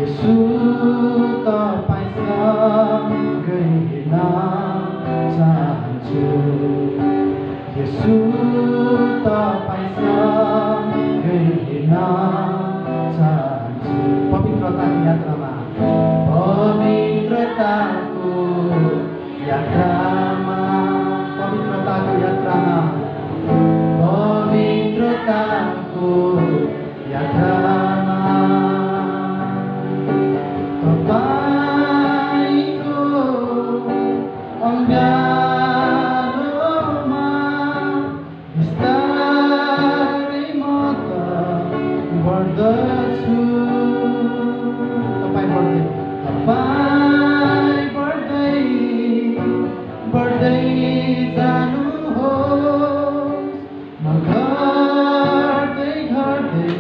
यसु तपाईसँगै हिँड्न चाहन्छु। यसु तपाईसँगै हिँड्न चाहन्छु। पवित्रताको यात्रामा, पवित्रताको यात्रामा, पवित्रताको यात्रामा, पवित्रताको यात्रामा तपाईको अँगालोमा बिस्तारै म त बढ्दछु। तपाईँ बढ्दै बढ्दै जानुहोस्। म घट्दै घट्दै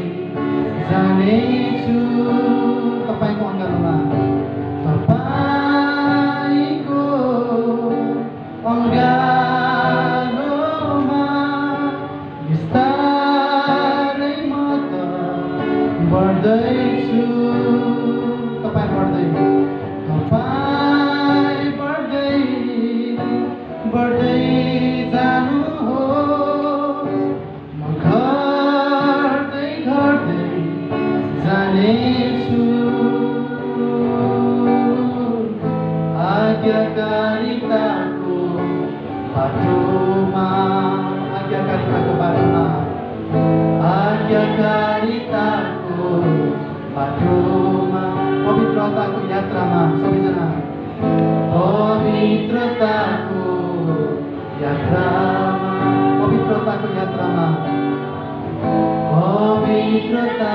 जानेछु। तपाईँको अँगालोमा, तपाईँको अँगालोमा बिस्तारै म त बढ्दैछु। तपाईँ बढ्दै बढ्दै जानुहोस्। म घट्दै घट्दै जानेछु। आज्ञाकारिताको बाटोमा, आज्ञाकारिताको बाटोमा, आज्ञाकारिताको बाटोमा, पवित्रताको यात्रामा, सबैजना पवित्रताको यात्रामा, पवित्रताको यात्रामा, पवित्रता